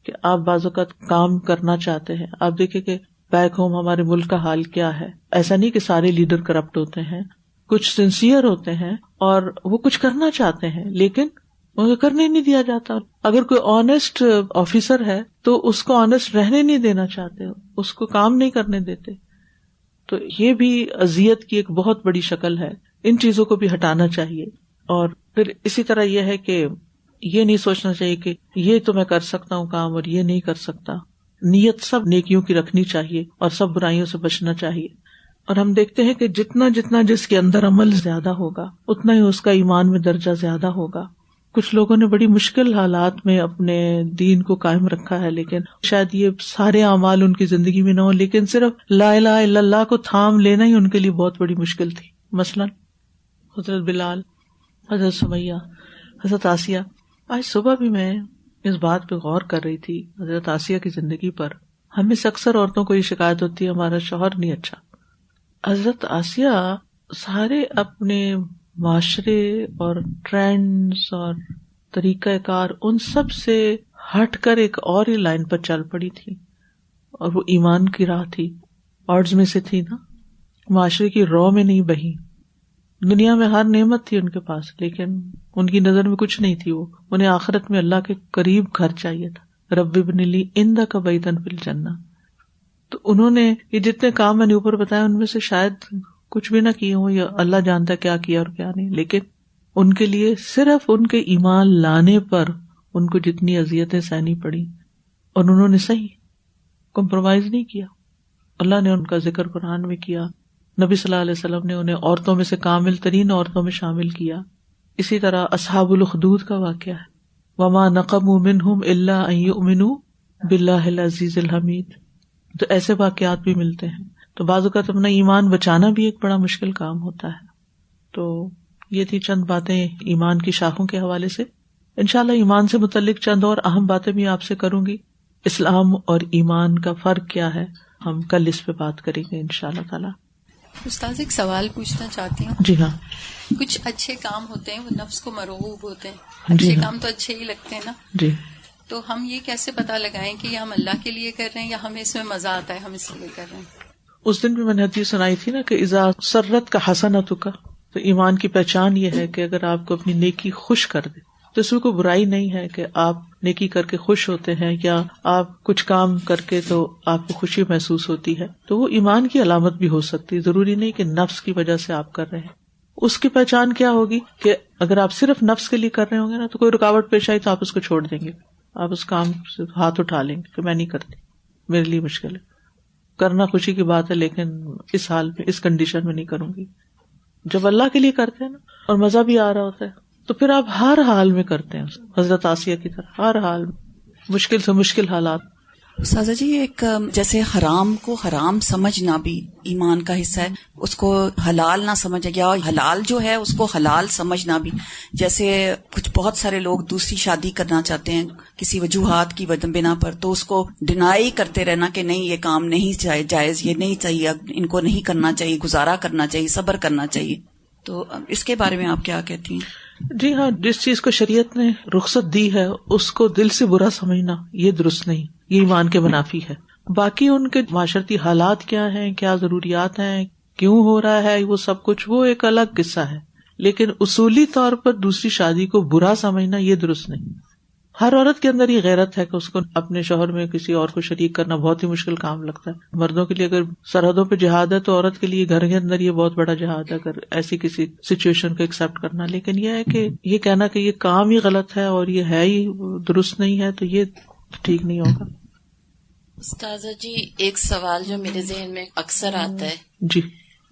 کہ آپ بعض اوقات کام کرنا چاہتے ہیں. آپ دیکھیں کہ بیک ہوم ہمارے ملک کا حال کیا ہے. ایسا نہیں کہ سارے لیڈر کرپٹ ہوتے ہیں، کچھ سنسیئر ہوتے ہیں اور وہ کچھ کرنا چاہتے ہیں لیکن وہ کرنے نہیں دیا جاتا. اگر کوئی آنےسٹ آفیسر ہے تو اس کو آنےسٹ رہنے نہیں دینا چاہتے، اس کو کام نہیں کرنے دیتے. تو یہ بھی اذیت کی ایک بہت بڑی شکل ہے. ان چیزوں کو بھی ہٹانا چاہیے. اور پھر اسی طرح یہ ہے کہ یہ نہیں سوچنا چاہیے کہ یہ تو میں کر سکتا ہوں کام اور یہ نہیں کر سکتا. نیت سب نیکیوں کی رکھنی چاہیے اور سب برائیوں سے بچنا چاہیے. اور ہم دیکھتے ہیں کہ جتنا جس کے اندر عمل زیادہ ہوگا اتنا ہی اس کا ایمان میں درجہ زیادہ ہوگا. کچھ لوگوں نے بڑی مشکل حالات میں اپنے دین کو قائم رکھا ہے، لیکن شاید یہ سارے اعمال ان کی زندگی میں نہ ہو، لیکن صرف لا الہ الا اللہ کو تھام لینا ہی ان کے لیے بہت بڑی مشکل تھی. مثلا حضرت بلال، حضرت سمیہ، حضرت آسیہ. آج صبح بھی میں اس بات پہ غور کر رہی تھی حضرت آسیہ کی زندگی پر. ہمیں سے اکثر عورتوں کو یہ شکایت ہوتی ہے ہمارا شوہر نہیں اچھا. حضرت آسیہ سارے اپنے معاشرے اور ٹرینڈز اور طریقہ کار ان سب سے ہٹ کر ایک اور ہی لائن پر چل پڑی تھی، اور وہ ایمان کی راہ تھی. آڈز میں سے تھی نا، معاشرے کی رو میں نہیں بہی. دنیا میں ہر نعمت تھی ان کے پاس، لیکن ان کی نظر میں کچھ نہیں تھی. وہ انہیں آخرت میں اللہ کے قریب گھر چاہیے تھا. رب ابن لی عندک بیتا فی الجنہ. تو انہوں نے یہ جتنے کام میں نے اوپر بتایا ان میں سے شاید کچھ بھی نہ کیے ہوں، یا اللہ جانتا ہے کیا کیا اور کیا نہیں، لیکن ان کے لیے صرف ان کے ایمان لانے پر ان کو جتنی اذیتیں سہنی پڑی، اور انہوں نے صحیح کمپرومائز نہیں کیا. اللہ نے ان کا ذکر قرآن میں کیا، نبی صلی اللہ علیہ وسلم نے انہیں عورتوں میں سے کامل ترین عورتوں میں شامل کیا. اسی طرح اصحاب الاخدود کا واقعہ ہے، وما نقموا منہم الا ان یؤمنوا باللہ العزیز الحمید. تو ایسے واقعات بھی ملتے ہیں. تو بعض اوقات اپنا ایمان بچانا بھی ایک بڑا مشکل کام ہوتا ہے. تو یہ تھی چند باتیں ایمان کی شاخوں کے حوالے سے. انشاءاللہ ایمان سے متعلق چند اور اہم باتیں بھی آپ سے کروں گی. اسلام اور ایمان کا فرق کیا ہے، ہم کل اس پہ بات کریں گے انشاءاللہ تعالی. استاذ ایک سوال پوچھنا چاہتی ہوں. جی ہاں. کچھ اچھے کام ہوتے ہیں وہ نفس کو مرغوب ہوتے ہیں، جی اچھے ہاں. کام تو اچھے ہی لگتے ہیں نا. جی. تو ہم یہ کیسے پتہ لگائیں کہ یہ ہم اللہ کے لیے کر رہے ہیں یا ہمیں اس میں مزہ آتا ہے ہم اس لیے کر رہے ہیں؟ اس دن بھی میں نے حدیث سنائی تھی نا کہ اذا سرت کا حسنۃ کا، تو ایمان کی پہچان یہ ہے کہ اگر آپ کو اپنی نیکی خوش کر دے تو اس میں کوئی برائی نہیں ہے کہ آپ نیکی کر کے خوش ہوتے ہیں، یا آپ کچھ کام کر کے تو آپ کو خوشی محسوس ہوتی ہے. تو وہ ایمان کی علامت بھی ہو سکتی ہے، ضروری نہیں کہ نفس کی وجہ سے آپ کر رہے ہیں. اس کی پہچان کیا ہوگی کہ اگر آپ صرف نفس کے لیے کر رہے ہوں گے نا تو کوئی رکاوٹ پیش آئی تو آپ اس کو چھوڑ دیں گے، آپ اس کام سے ہاتھ اٹھا لیں گے کہ میں نہیں کرتی، میرے لیے مشکل ہے. کرنا خوشی کی بات ہے لیکن اس حال میں، اس کنڈیشن میں نہیں کروں گی. جب اللہ کے لیے کرتے ہیں نا اور مزہ بھی آ رہا ہوتا ہے تو پھر آپ ہر حال میں کرتے ہیں، حضرت آسیہ کی طرح ہر حال میں، مشکل سے مشکل حالات. استاذہ جی، ایک جیسے حرام کو حرام سمجھنا بھی ایمان کا حصہ ہے، اس کو حلال نہ سمجھا گیا، اور حلال جو ہے اس کو حلال سمجھنا بھی. جیسے کچھ بہت سارے لوگ دوسری شادی کرنا چاہتے ہیں کسی وجوہات کی بنا پر، تو اس کو ڈینائی کرتے رہنا کہ نہیں یہ کام نہیں جائز، یہ نہیں چاہیے، ان کو نہیں کرنا چاہیے، گزارا کرنا چاہیے، صبر کرنا چاہیے. تو اس کے بارے میں آپ کیا کہتی ہیں؟ جی ہاں، جس چیز کو شریعت نے رخصت دی ہے اس کو دل سے برا سمجھنا یہ درست نہیں، یہ ایمان کے منافی ہے. باقی ان کے معاشرتی حالات کیا ہیں، کیا ضروریات ہیں، کیوں ہو رہا ہے، وہ سب کچھ وہ ایک الگ قصہ ہے. لیکن اصولی طور پر دوسری شادی کو برا سمجھنا یہ درست نہیں. ہر عورت کے اندر یہ غیرت ہے کہ اس کو اپنے شوہر میں کسی اور کو شریک کرنا بہت ہی مشکل کام لگتا ہے. مردوں کے لیے اگر سرحدوں پہ جہاد ہے تو عورت کے لیے گھر کے اندر یہ بہت بڑا جہاد ہے اگر ایسی کسی سچویشن کو ایکسپٹ کرنا. لیکن یہ ہے کہ یہ کہنا کہ یہ کام ہی غلط ہے اور یہ ہے ہی درست نہیں ہے تو یہ ٹھیک نہیں ہوگا. استاذہ جی، ایک سوال جو میرے ذہن میں اکثر آتا ہے، جی،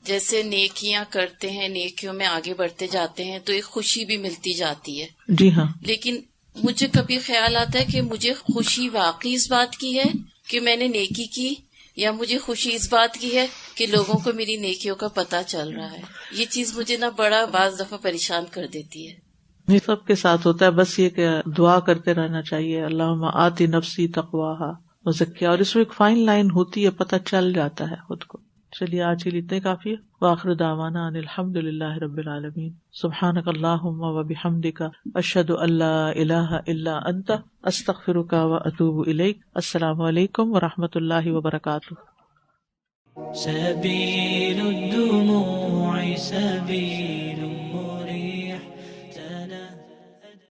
جیسے نیکیاں کرتے ہیں، نیکیوں میں آگے بڑھتے جاتے ہیں تو ایک خوشی بھی ملتی جاتی ہے. جی ہاں. لیکن مجھے کبھی خیال آتا ہے کہ مجھے خوشی واقعی اس بات کی ہے کہ میں نے نیکی کی، یا مجھے خوشی اس بات کی ہے کہ لوگوں کو میری نیکیوں کا پتہ چل رہا ہے. یہ چیز مجھے بڑا بعض دفعہ پریشان کر دیتی ہے. یہ سب کے ساتھ ہوتا ہے، بس یہ کہ دعا کرتے رہنا چاہیے، اللہم آتی نفسی تقواہا وزکیہا، اور اس میں ایک فائن لائن ہوتی ہے، پتہ چل جاتا ہے خود کو. چلیے آج کے لیے اتنے کافی ہے. وآخر دعوانا ان الحمد للہ رب العالمین. سبحانک اللہم وبحمدک، اشہد ان لا الہ الا انت، استغفرک واتوب الیک. السلام علیکم ورحمۃ اللہ وبرکاتہ. سبیل الدموع سبیل